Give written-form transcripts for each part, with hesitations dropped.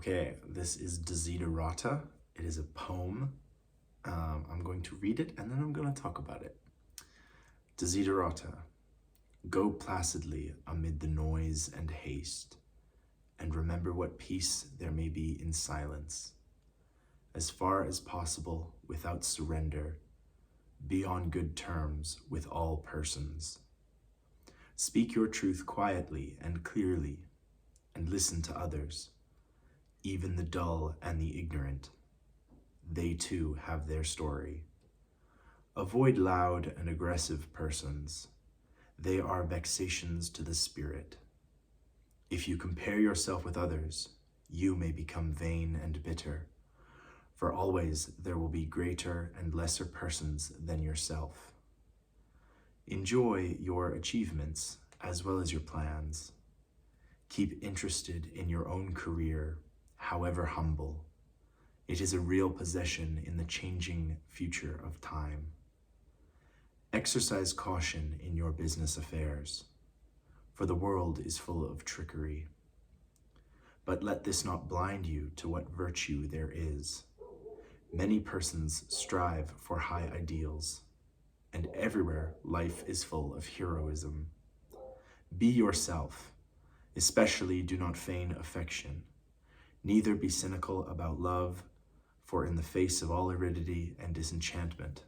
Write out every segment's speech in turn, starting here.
Okay, this is Desiderata. It is a poem. I'm going to read it and then I'm going to talk about it. Desiderata. Go placidly amid the noise and haste, and remember what peace there may be in silence. As far as possible, without surrender, be on good terms with all persons. Speak your truth quietly and clearly, and listen to others, even the dull and the ignorant. They too have their story. Avoid loud and aggressive persons. They are vexations to the spirit. If you compare yourself with others, you may become vain and bitter, for always there will be greater and lesser persons than yourself. Enjoy your achievements as well as your plans. Keep interested in your own career, however humble. It is a real possession in the changing future of time. Exercise caution in your business affairs, for the world is full of trickery. But let this not blind you to what virtue there is. Many persons strive for high ideals, and everywhere life is full of heroism. Be yourself, especially do not feign affection. Neither be cynical about love, for in the face of all aridity and disenchantment,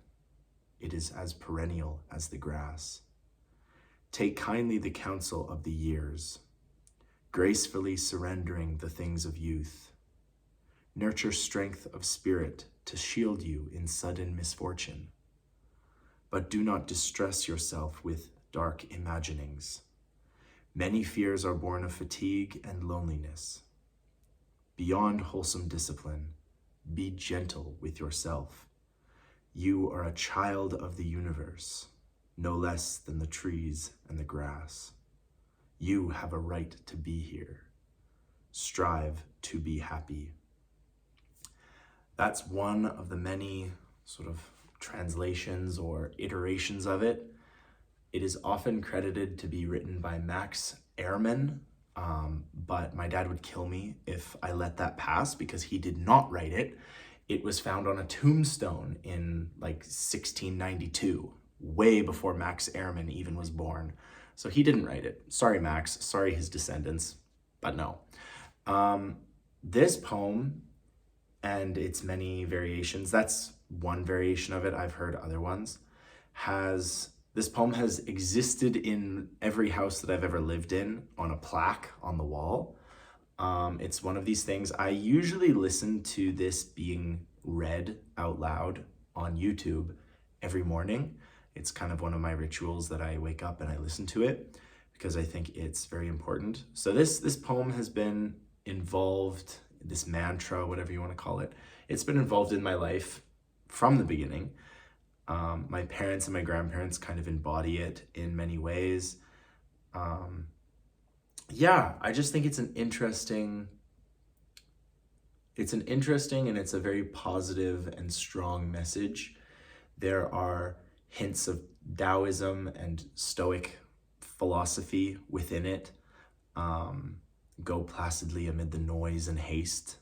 it is as perennial as the grass. Take kindly the counsel of the years, gracefully surrendering the things of youth. Nurture strength of spirit to shield you in sudden misfortune. But do not distress yourself with dark imaginings. Many fears are born of fatigue and loneliness. Beyond wholesome discipline, be gentle with yourself. You are a child of the universe, no less than the trees and the grass. You have a right to be here. Strive to be happy. That's one of the many sort of translations or iterations of it. It is often credited to be written by Max Ehrmann, but my dad would kill me if I let that pass because he did not write it. It was found on a tombstone in like 1692, way before Max Ehrmann even was born. So he didn't write it. Sorry, Max. Sorry, his descendants, but no. This poem and its many variations, that's one variation of it, I've heard other ones, this poem has existed in every house that I've ever lived in on a plaque on the wall. It's one of these things. I usually listen to this being read out loud on YouTube every morning. It's kind of one of my rituals that I wake up and I listen to it because I think it's very important. So this poem has been involved, this mantra, whatever you want to call it, it's been involved in my life from the beginning. My parents and my grandparents kind of embody it in many ways. Yeah, I just think it's an interesting and it's a very positive and strong message. There are hints of Taoism and Stoic philosophy within it. Go placidly amid the noise and haste.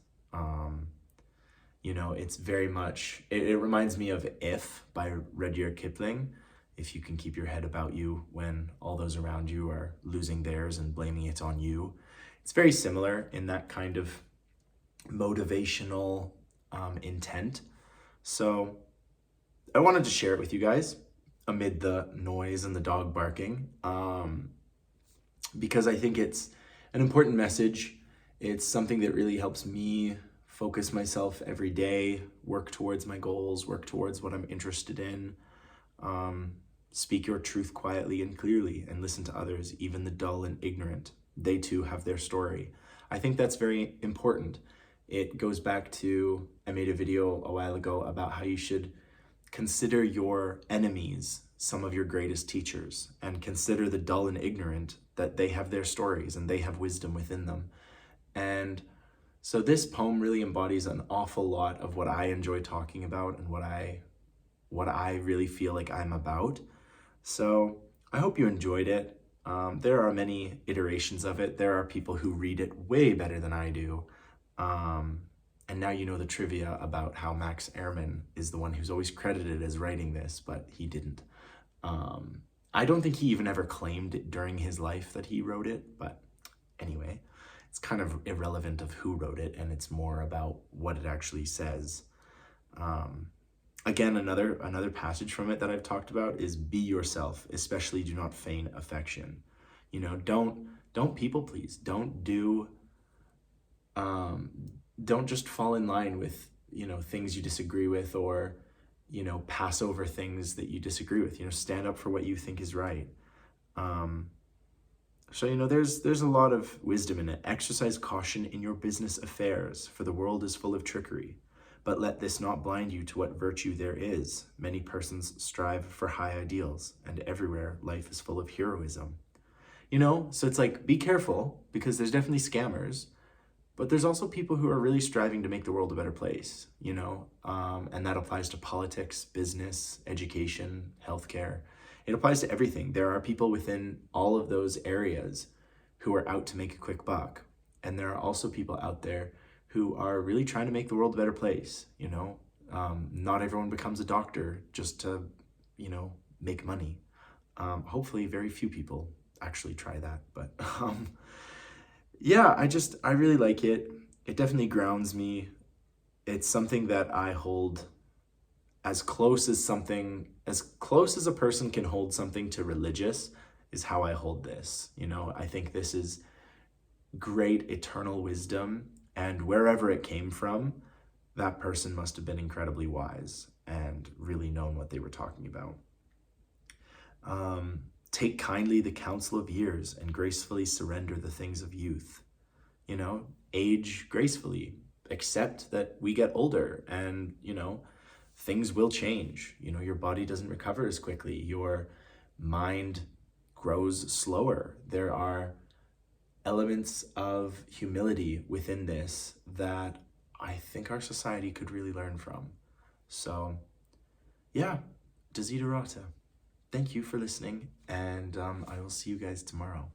It's very much, it reminds me of If by Rudyard Kipling. If you can keep your head about you when all those around you are losing theirs and blaming it on you. It's very similar in that kind of motivational intent. So I wanted to share it with you guys amid the noise and the dog barking, because I think it's an important message. It's something that really helps me focus myself every day, work towards my goals, work towards what I'm interested in. Speak your truth quietly and clearly and listen to others, even the dull and ignorant. They too have their story. I think that's very important. It goes back to, I made a video a while ago about how you should consider your enemies some of your greatest teachers and consider the dull and ignorant that they have their stories and they have wisdom within them. And so this poem really embodies an awful lot of what I enjoy talking about and what I really feel like I'm about. So I hope you enjoyed it. There are many iterations of it. There are people who read it way better than I do. And now you know the trivia about how Max Ehrmann is the one who's always credited as writing this, but he didn't. I don't think he even ever claimed it during his life that he wrote it, but anyway, it's kind of irrelevant of who wrote it, and it's more about what it actually says. Again, another passage from it that I've talked about is be yourself, especially do not feign affection. You know, don't people please. Don't just fall in line with, you know, things you disagree with, or, you know, pass over things that you disagree with. You know, stand up for what you think is right. So, you know, there's a lot of wisdom in it. Exercise caution in your business affairs, for the world is full of trickery. But let this not blind you to what virtue there is. Many persons strive for high ideals, and everywhere life is full of heroism. You know, so it's like, be careful, because there's definitely scammers, but there's also people who are really striving to make the world a better place, you know, and that applies to politics, business, education, healthcare. It applies to everything. There are people within all of those areas who are out to make a quick buck. And there are also people out there who are really trying to make the world a better place, you know. Not everyone becomes a doctor just to, you know, make money. Hopefully very few people actually try that, but yeah, I really like it. It definitely grounds me. It's something that I hold as close as a person can hold something to religious is how I hold this. You know, I think this is great eternal wisdom, and wherever it came from, that person must have been incredibly wise and really known what they were talking about. Take kindly the counsel of years and gracefully surrender the things of youth. You know, age gracefully. Accept that we get older and, you know, things will change. You know, your body doesn't recover as quickly. Your mind grows slower. There are elements of humility within this that I think our society could really learn from. So, yeah, Desiderata. Thank you for listening, and I will see you guys tomorrow.